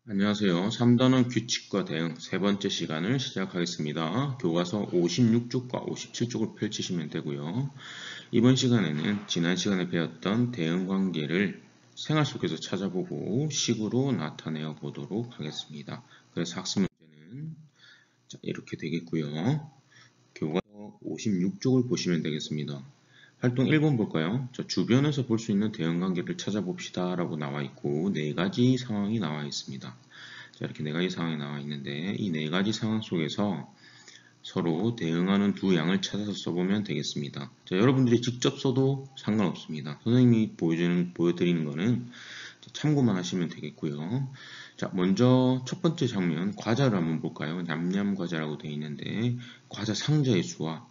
안녕하세요. 3단원 규칙과 대응 세 번째 시간을 시작하겠습니다. 교과서 56쪽과 57쪽을 펼치시면 되고요. 이번 시간에는 지난 시간에 배웠던 대응 관계를 생활 속에서 찾아보고 식으로 나타내어 보도록 하겠습니다. 그래서 학습 문제는 이렇게 되겠고요. 교과서 56쪽을 보시면 되겠습니다. 활동 1번 볼까요? 주변에서 볼 수 있는 대응관계를 찾아봅시다 라고 나와 있고 네 가지 상황이 나와 있습니다. 자, 이렇게 네 가지 상황이 나와 있는데 이 네 가지 상황 속에서 서로 대응하는 두 양을 찾아서 써보면 되겠습니다. 자, 여러분들이 직접 써도 상관없습니다. 선생님이 보여드리는 거는 참고만 하시면 되겠고요. 자, 먼저 첫 번째 장면 과자를 한번 볼까요? 냠냠 과자라고 되어 있는데 과자 상자의 수와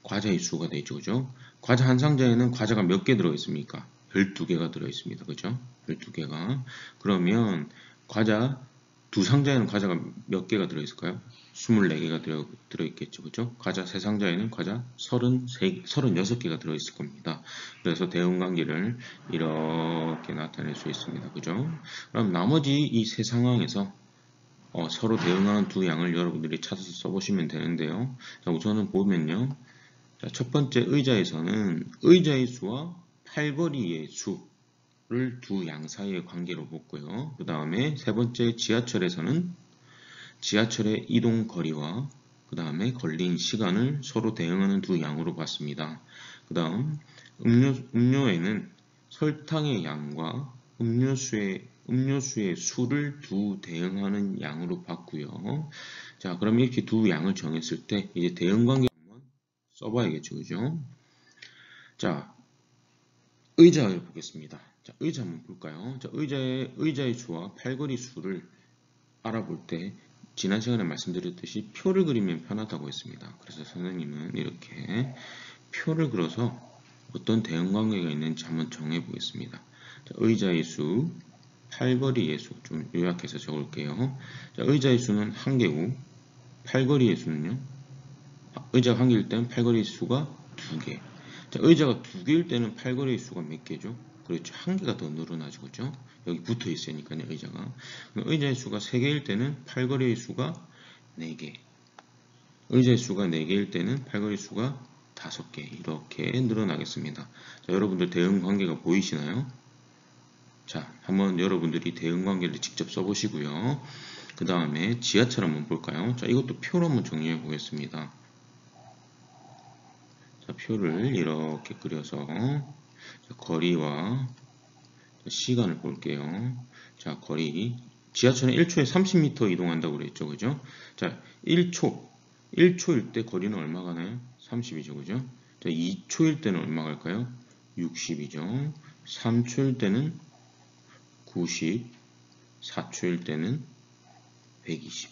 과자의 수가 되죠. 그죠? 과자 한 상자에는 과자가 몇 개 들어있습니까? 12개가 들어있습니다. 그죠? 12개가. 그러면 과자 두 상자에는 과자가 몇 개가 들어있을까요? 24개가 들어있겠죠. 그죠? 과자 세 상자에는 과자 36개가 들어있을 겁니다. 그래서 대응관계를 이렇게 나타낼 수 있습니다. 그죠? 그럼 나머지 이 세 상황에서 서로 대응하는 두 양을 여러분들이 찾아서 써보시면 되는데요. 자, 우선은 보면요. 자, 첫 번째 의자에서는 의자의 수와 팔걸이의 수를 두 양 사이의 관계로 봤고요. 그 다음에 세 번째 지하철에서는 지하철의 이동 거리와 그 다음에 걸린 시간을 서로 대응하는 두 양으로 봤습니다. 그 다음 음료에는 설탕의 양과 음료수의 수를 두 대응하는 양으로 봤고요. 자, 그럼 이렇게 두 양을 정했을 때 이제 대응 관계 써봐야겠죠, 그죠? 자, 의자를 보겠습니다. 자, 의자 한번 볼까요? 자, 의자의 수와 팔걸이 수를 알아볼 때 지난 시간에 말씀드렸듯이 표를 그리면 편하다고 했습니다. 그래서 선생님은 이렇게 표를 그려서 어떤 대응 관계가 있는지 한번 정해 보겠습니다. 자, 의자의 수, 팔걸이의 수 좀 요약해서 적을게요. 자, 의자의 수는 한 개고 팔걸이의 수는요? 의자가 한 개일 때는 팔걸이 수가 두 개. 자, 의자가 두 개일 때는 팔걸이 수가 몇 개죠? 그렇죠. 한 개가 더 늘어나죠. 그죠? 여기 붙어 있으니까요, 의자가. 의자의 수가 세 개일 때는 팔걸이의 수가 네 개. 의자의 수가 네 개일 때는 팔걸이 수가 다섯 개. 이렇게 늘어나겠습니다. 자, 여러분들 대응 관계가 보이시나요? 자, 한번 여러분들이 대응 관계를 직접 써보시고요. 그 다음에 지하철 한번 볼까요? 자, 이것도 표로 한번 정리해 보겠습니다. 자, 표를 이렇게 그려서 거리와 시간을 볼게요. 자, 거리. 지하철은 1초에 30m 이동한다고 그랬죠. 그죠? 자, 1초일 때 거리는 얼마 가나요? 30이죠. 그죠? 자, 2초일 때는 얼마 갈까요? 60이죠. 3초일 때는 90, 4초일 때는 120.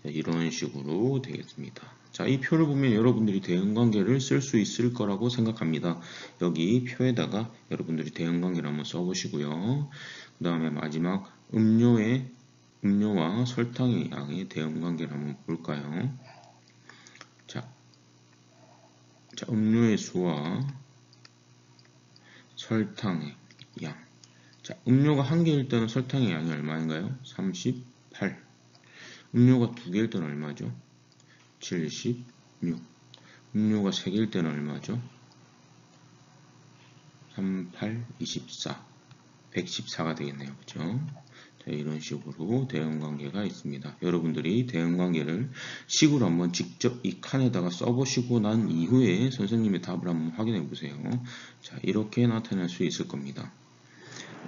자, 이런 식으로 되겠습니다. 자, 이 표를 보면 여러분들이 대응관계를 쓸 수 있을 거라고 생각합니다. 여기 표에다가 여러분들이 대응관계를 한번 써보시고요. 그 다음에 마지막 음료와 설탕의 양의 대응관계를 한번 볼까요? 자, 음료의 수와 설탕의 양. 자, 음료가 한 개일 때는 설탕의 양이 얼마인가요? 38. 음료가 두 개일 때는 얼마죠? 76. 음료가 3개일 때는 얼마죠? 38, 24. 114가 되겠네요. 그죠? 자, 이런 식으로 대응관계가 있습니다. 여러분들이 대응관계를 식으로 한번 직접 이 칸에다가 써보시고 난 이후에 선생님의 답을 한번 확인해 보세요. 자, 이렇게 나타낼 수 있을 겁니다.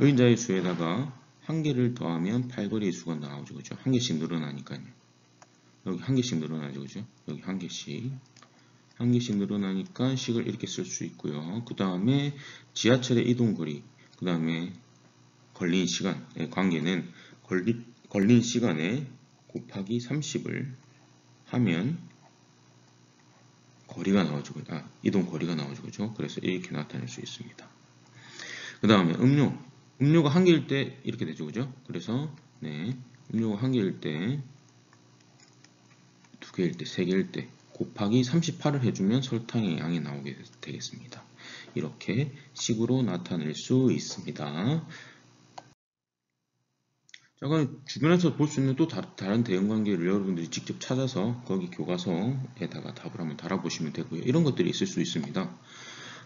의자의 수에다가 한 개를 더하면 팔걸이의 수가 나오죠. 그죠? 한 개씩 늘어나니까요. 여기 한 개씩 늘어나죠. 그죠? 여기 한 개씩. 한 개씩 늘어나니까 식을 이렇게 쓸 수 있고요. 그 다음에 지하철의 이동거리, 그 다음에 걸린 시간의 관계는 걸린 시간에 곱하기 30을 하면 거리가 나오죠. 이동 거리가 나오죠. 그죠? 그래서 이렇게 나타낼 수 있습니다. 그 다음에 음료가 한 개일 때 이렇게 되죠. 그죠? 그래서 네, 음료가 한 개일 때, 두 개일 때, 세 개일 때 곱하기 38을 해주면 설탕의 양이 나오게 되겠습니다. 이렇게 식으로 나타낼 수 있습니다. 자, 그럼 주변에서 볼 수 있는 또 다른 대응관계를 여러분들이 직접 찾아서 거기 교과서에다가 답을 한번 달아보시면 되고요. 이런 것들이 있을 수 있습니다.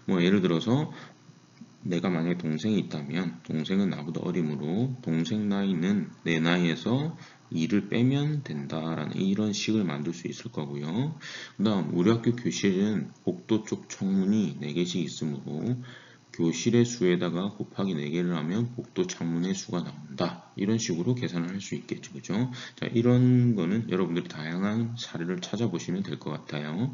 뭐 예를 들어서 내가 만약에 동생이 있다면 동생은 나보다 어리므로 동생 나이는 내 나이에서 2를 빼면 된다라는 이런 식을 만들 수 있을 거고요. 그 다음 우리 학교 교실은 복도 쪽 창문이 4개씩 있으므로 교실의 수에다가 곱하기 4개를 하면 복도 창문의 수가 나온다. 이런 식으로 계산을 할 수 있겠죠. 그죠? 자, 이런 거는 여러분들이 다양한 사례를 찾아보시면 될 것 같아요.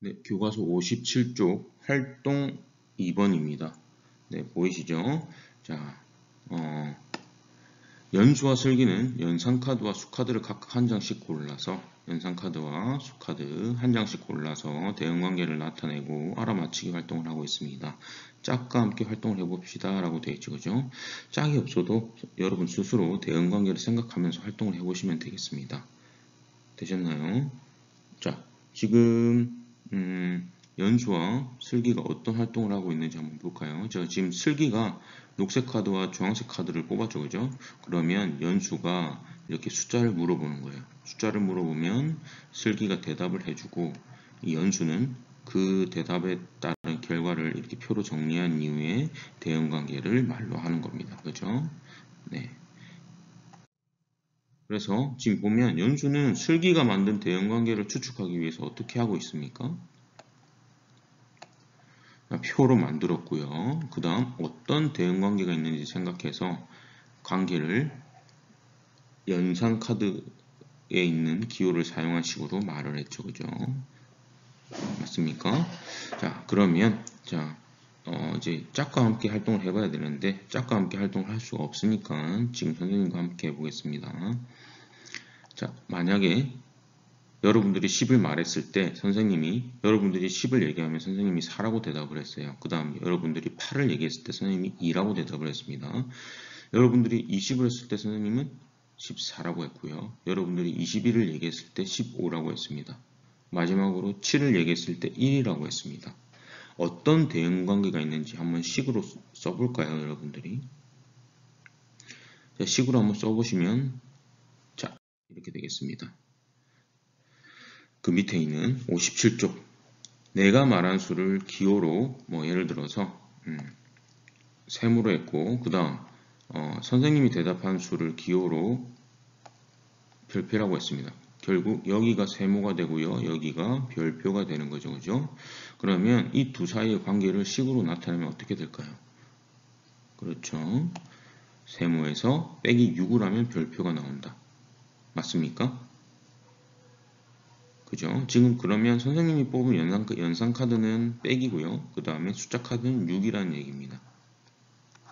네, 교과서 57쪽 활동 2번입니다. 네, 보이시죠? 자, 연수와 슬기는 연산카드와 수카드를 각각 한 장씩 골라서 연산카드와 수카드 한 장씩 골라서 대응관계를 나타내고 알아맞히기 활동을 하고 있습니다. 짝과 함께 활동을 해봅시다 라고 되어 있죠. 그죠? 짝이 없어도 여러분 스스로 대응관계를 생각하면서 활동을 해보시면 되겠습니다. 되셨나요? 자, 지금 연수와 슬기가 어떤 활동을 하고 있는지 한번 볼까요? 저 지금 슬기가 녹색 카드와 주황색 카드를 뽑았죠, 그죠? 그러면 연수가 이렇게 숫자를 물어보는 거예요. 숫자를 물어보면 슬기가 대답을 해주고 이 연수는 그 대답에 따른 결과를 이렇게 표로 정리한 이후에 대응관계를 말로 하는 겁니다. 그죠? 네. 그래서 지금 보면 연수는 슬기가 만든 대응관계를 추측하기 위해서 어떻게 하고 있습니까? 표로 만들었고요. 그 다음 어떤 대응관계가 있는지 생각해서 관계를 연산카드에 있는 기호를 사용한 식으로 말을 했죠. 그죠? 맞습니까? 자, 그러면 이제 짝과 함께 활동을 해봐야 되는데 짝과 함께 활동을 할 수가 없으니까 지금 선생님과 함께 해보겠습니다. 자, 만약에 여러분들이 10을 말했을 때 선생님이 여러분들이 10을 얘기하면 선생님이 4라고 대답을 했어요. 그 다음 여러분들이 8을 얘기했을 때 선생님이 2라고 대답을 했습니다. 여러분들이 20을 했을 때 선생님은 14라고 했고요. 여러분들이 21을 얘기했을 때 15라고 했습니다. 마지막으로 7을 얘기했을 때 1이라고 했습니다. 어떤 대응관계가 있는지 한번 식으로 써볼까요, 여러분들이? 자, 식으로 한번 써보시면 자, 이렇게 되겠습니다. 그 밑에 있는 57쪽 내가 말한 수를 기호로 뭐 예를 들어서 세모로 했고 그 다음 선생님이 대답한 수를 기호로 별표라고 했습니다. 결국 여기가 세모가 되고요. 여기가 별표가 되는 거죠. 그죠? 그러면 이 두 사이의 관계를 식으로 나타내면 어떻게 될까요? 그렇죠. 세모에서 빼기 6을 하면 별표가 나온다. 맞습니까? 그죠? 지금 그러면 선생님이 뽑은 연산 카드는 빼기고요. 그 다음에 숫자 카드는 6이라는 얘기입니다.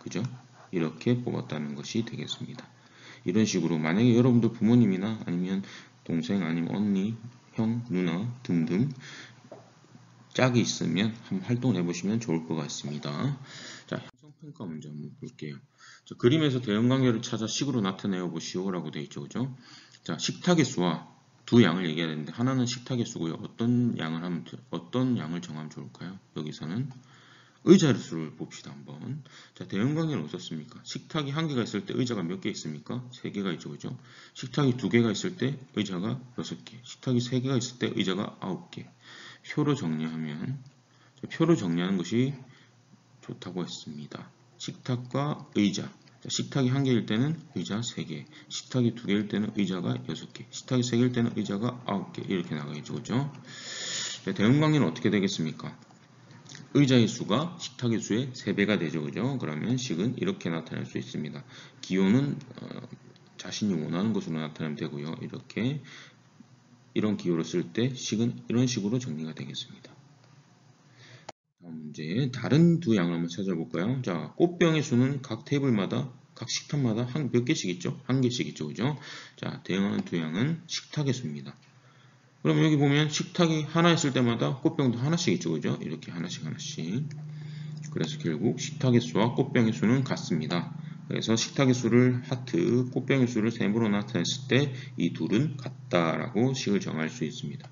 그죠? 이렇게 뽑았다는 것이 되겠습니다. 이런 식으로 만약에 여러분들 부모님이나 아니면 동생 아니면 언니, 형, 누나 등등 짝이 있으면 한번 활동을 해보시면 좋을 것 같습니다. 자, 형성평가 문제 한번 볼게요. 자, 그림에서 대응관계를 찾아 식으로 나타내어 보시오라고 되어 있죠. 그죠? 자, 식탁의 수와 두 양을 얘기해야 되는데 하나는 식탁의 수고요. 어떤 양을 정하면 좋을까요? 여기서는 의자의 수를 봅시다 한번. 자, 대응관계는 어떻습니까? 식탁이 한 개가 있을 때 의자가 몇 개 있습니까? 3개가 있죠. 그죠? 식탁이 2개가 있을 때 의자가 6개. 식탁이 3개가 있을 때 의자가 9개. 표로 정리하면 표로 정리하는 것이 좋다고 했습니다. 식탁과 의자. 식탁이 1개일 때는 의자 3개, 식탁이 2개일 때는 의자가 6개, 식탁이 3개일 때는 의자가 9개 이렇게 나가겠죠. 그죠? 대응관계는 어떻게 되겠습니까? 의자의 수가 식탁의 수의 3배가 되죠. 그죠? 그러면 식은 이렇게 나타낼 수 있습니다. 기호는 자신이 원하는 것으로 나타내면 되고요. 이런 기호를 쓸 때 식은 이런 식으로 정리가 되겠습니다. 다음 문제, 다른 두 양을 한번 찾아볼까요? 자, 꽃병의 수는 각 테이블마다, 각 식탁마다 몇 개씩 있죠? 1개씩 있죠. 그죠? 자, 대응하는 두 양은 식탁의 수입니다. 그럼 여기 보면 식탁이 하나 있을 때마다 꽃병도 하나씩 있죠. 그죠? 이렇게 하나씩. 그래서 결국 식탁의 수와 꽃병의 수는 같습니다. 그래서 식탁의 수를 하트, 꽃병의 수를 세모로 나타냈을 때 이 둘은 같다라고 식을 정할 수 있습니다.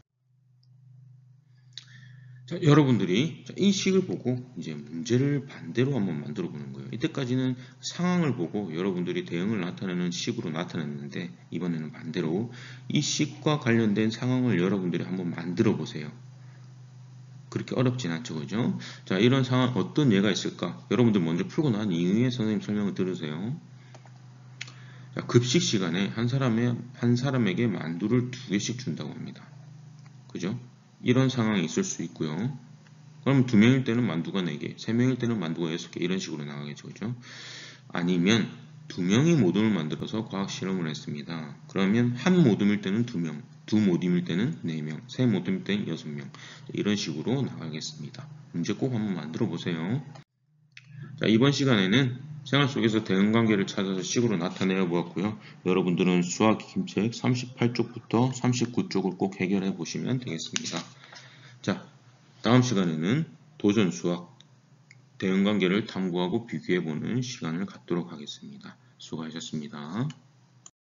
자, 여러분들이 이 식을 보고 이제 문제를 반대로 한번 만들어 보는 거예요. 이때까지는 상황을 보고 여러분들이 대응을 나타내는 식으로 나타냈는데 이번에는 반대로 이 식과 관련된 상황을 여러분들이 한번 만들어 보세요. 그렇게 어렵진 않죠, 그죠? 자, 이런 상황 어떤 예가 있을까? 여러분들 먼저 풀고 난 이후에 선생님 설명을 들으세요. 자, 급식 시간에 한 사람에게 만두를 2개씩 준다고 합니다. 그죠? 이런 상황이 있을 수 있고요. 그럼 2명일 때는 만두가 4개, 3명일 때는 만두가 6개 이런 식으로 나가겠죠. 그죠? 아니면 2명이 모둠을 만들어서 과학 실험을 했습니다. 그러면 한 모둠일 때는 2명, 두 모둠일 때는 4명, 세 모둠일 때는 6명 이런 식으로 나가겠습니다. 문제 꼭 한번 만들어 보세요. 자, 이번 시간에는 생활 속에서 대응관계를 찾아서 식으로 나타내어 보았고요. 여러분들은 수학 김책 38쪽부터 39쪽을 꼭 해결해 보시면 되겠습니다. 자, 다음 시간에는 도전 수학 대응관계를 탐구하고 비교해보는 시간을 갖도록 하겠습니다. 수고하셨습니다.